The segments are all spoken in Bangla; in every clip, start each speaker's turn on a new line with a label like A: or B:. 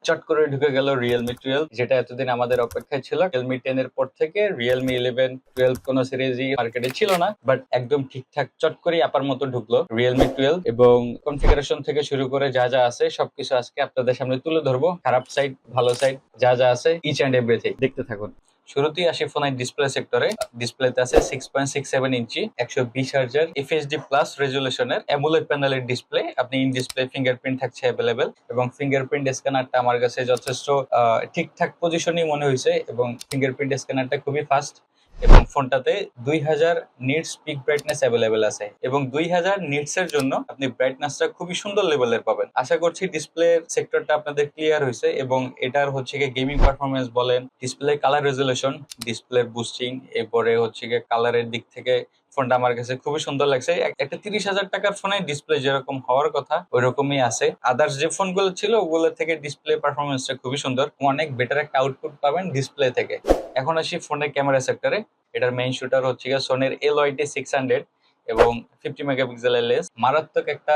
A: চট করে ঢুকে গেল Realme 12, যেটা এতদিন আমাদের অপেক্ষায় ছিল। Realme 10 এর পর থেকে Realme 11, 12 কোন সিরিজই মার্কেটে ছিল না, বাট একদম ঠিকঠাক চট করে আপার মতো ঢুকলো Realme 12। এবং কনফিগারেশন থেকে শুরু করে যা যা আছে সবকিছু আজকে আপনাদের সামনে তুলে ধরবো। খারাপ সাইড, ভালো সাইড, যা যা আছে ইচ অ্যান্ড এভরিথিং দেখতে থাকুন। শুরুতেই আসি ফোনের ডিসপ্লে সেক্টরে। ডিসপ্লেতে আছে 6.67 ইঞ্চি 120 হার্জের এফএইচডি প্লাস রেজুলেশনের অ্যামোলেড প্যানেলের ডিসপ্লে। আপনি ইন ডিসপ্লে ফিঙ্গারপ্রিন্ট থাকছে অ্যাভেলেবেল, এবং ফিঙ্গারপ্রিন্ট স্ক্যানারটা আমার কাছে যথেষ্ট ঠিকঠাক পজিশনই মনে হয়েছে, এবং ফিঙ্গারপ্রিন্ট স্ক্যানারটা খুবই ফাস্ট। এবং ফোনটাতে 2000 নিটস পিক ব্রাইটনেস অ্যাভেলেবেল আছে, এবং 2000 নিটস এর জন্য আপনি ব্রাইটনেসটা খুবই সুন্দর লেভেলের পাবেন। আশা করছি ডিসপ্লে সেক্টরটা আপনাদের ক্লিয়ার হয়েছে, এবং এটার হচ্ছে গিয়ে গেমিং পারফরমেন্স বলেন, display colour resolution, display boosting, এরপরে হচ্ছে গিয়ে কালারের দিক থেকে ফোনটা আমার কাছে খুবই সুন্দর লাগছে। একটা 30,000 টাকার ফোনে ডিসপ্লে যেরকম হওয়ার কথা ওই রকমই আছে। আদার্স যে ফোনগুলো ছিল ওগুলো থেকে ডিসপ্লে পারফরমেন্সটা খুবই সুন্দর, অনেক বেটার একটা আউটপুট পাবেন ডিসপ্লে থেকে। এখন আসি ফোনের ক্যামেরা সেক্টরে। এটার মেইন শুটার হচ্ছে গিয়ে সোনির LYT 600, এবং 50 মেগাপিক্সেলের লেন্স, মারাত্মক একটা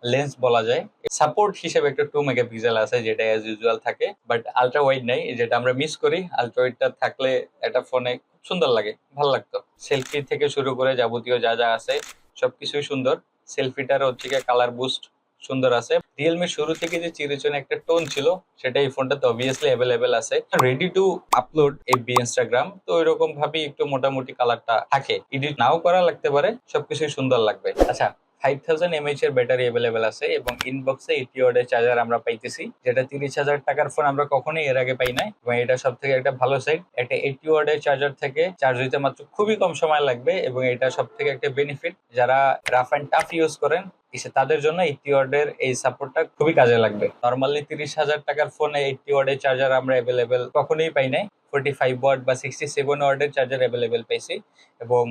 A: লেন্স বলা যায়। সাপোর্ট হিসেবে একটা 2 মেগাপিক্সেল আছে, যেটা অ্যাজ ইউজুয়াল থাকে, বাট আলট্রা ওয়াইড নাই, যেটা আমরা মিস করি। আলট্রা ওয়াইডটা থাকলে একটা ফোনে খুব সুন্দর লাগে, ভালো লাগতো। সেলফি থেকে শুরু করে যাবতীয় যা যা আছে সবকিছুই সুন্দর। সেলফিটার হচ্ছে গিয়ে কালার বুস্ট সুন্দর আছে। রিয়েলমি শুরু থেকে যে চিরচেনা একটা টোন ছিল সেটা এই ফোনটাতে অবভিয়াসলি অ্যাভেলেবেল আছে। Ready to upload FB Instagram, তো এরকম ভাবেই একটু মোটামুটি কালারটা থাকে, এডিট নাও করা লাগতে পারে, সবকিছুই সুন্দর লাগবে। আচ্ছা, 5000 mAh এর ব্যাটারি অ্যাভেলেবেল আছে, এবং ইনবক্সে 80 ওয়াটের চার্জার আমরা পাইতেছি, যেটা 30,000 টাকার ফোন আমরা কখনোই এর আগে পাই নাই। এবং এটা সব থেকে একটা ভালো সাইড, একটা 80 ওয়াটের চার্জার থেকে চার্জ হইতে মাত্র খুবই কম সময় লাগবে, এবং এটা সব থেকে একটা বেনিফিট। যারা রাফ অ্যান্ড টাফ ইউজ করেন তাদের জন্য 80 ওয়াটের এই সাপোর্টটা খুবই কাজে লাগবে। নর্মালি 30,000 টাকার ফোনে 80 ওয়াটের চার্জার আমরা অ্যাভেলেবেল কখনোই পাই নাই। 45 ওয়াট বা 67 ওয়াটের চার্জার অ্যাভেলেবেল পাইছি, এবং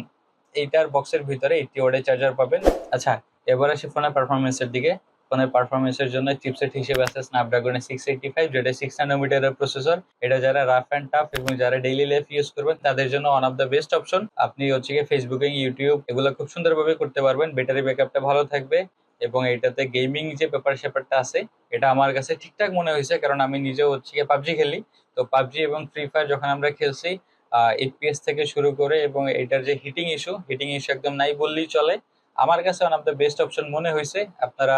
A: এইটার বক্সের ভিতরে 80 ওয়াটের চার্জার পাবেন। আচ্ছা, এবার আসি ফোনের পারফরমেন্সের দিকে। ফোনের পারফরমেন্সের জন্য চিপসেট হিসেবে আছে স্ন্যাপড্রাগনের 685, যেটা 6 ন্যানোমিটারের প্রসেসর। এটা যারা রাফ অ্যান্ড টাফ এবং যারা ডেইলি লাইফ ইউজ করবেন তাদের জন্য one of the best option. আপনি হচ্ছে গিয়ে ফেসবুকে, ইউটিউব এগুলো খুব সুন্দরভাবে করতে পারবেন। ব্যাটারি ব্যাকআপটা ভালো থাকবে, এবং এটাতে গেমিং যে ব্যাপার স্যাপারটা আছে এটা আমার কাছে ঠিকঠাক মনে হয়েছে, কারণ আমি নিজেও হচ্ছে গিয়ে পাবজি খেলি। তো পাবজি এবং ফ্রি ফায়ার যখন আমরা খেলছি, এফপিএস থেকে শুরু করে, এবং এটার যে হিটিং ইস্যু একদম নাই বললেই চলে। আমার কাছে one of the best option মনে হয়েছে। আপনারা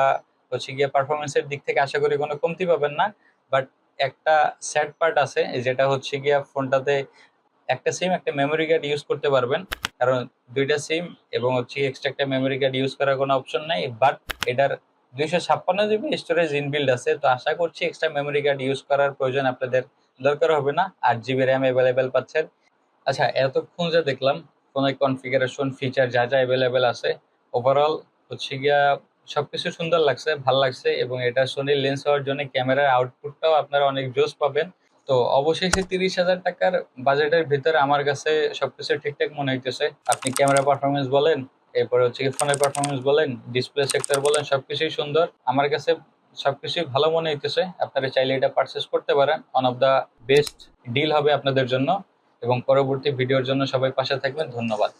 A: হচ্ছে গিয়ে পারফরমেন্সের দিক থেকে আশা করি কোনো কমতি পাবেন না, বাট একটা স্যাড পার্ট আছে, যেটা হচ্ছে গিয়া ফোনটাতে একটা সিম, একটা মেমোরি কার্ড ইউজ করতে পারবেন, কারণ দুইটা সিম এবং হচ্ছে এক্সট্রা একটা মেমোরি কার্ড ইউজ করার কোনো অপশন নাই। বাট এটার 256 জিবি স্টোরেজ ইনবিল্ড আছে, তো আশা করছি এক্সট্রা মেমোরি কার্ড ইউজ করার প্রয়োজন আপনাদের দরকার হবে না। 8 জিবি র্যাম অ্যাভেলেবেল পাচ্ছেন। আচ্ছা, এতক্ষণ যা দেখলাম ফোনের কনফিগারেশন, ফিচার যা যা অ্যাভেলেবেল আছে, ওভারঅল হচ্ছে গিয়া সবকিছু সুন্দর লাগছে, ভাল লাগছে। এবং এটা সোনির লেন্স হওয়ার জন্য ক্যামেরার আউটপুটটাও আপনারা অনেক জোস পাবেন। তো অবশেষে 30,000 টাকার বাজেটের ভিতরে আমার কাছে সবকিছু ঠিকঠাক মনে হইতেছে। আপনি ক্যামেরা পারফরমেন্স বলেন, এরপরে হচ্ছে কি ফোনের পারফরমেন্স বলেন, ডিসপ্লে সেক্টর বলেন, সবকিছুই সুন্দর আমার কাছে, সবকিছুই ভালো মনে হইতেছে। আপনারা চাইলে এটা পারচেস করতে পারেন, one of the best deal হবে আপনাদের জন্য। এবং পরবর্তী ভিডিওর জন্য সবাই পাশে থাকবেন। ধন্যবাদ।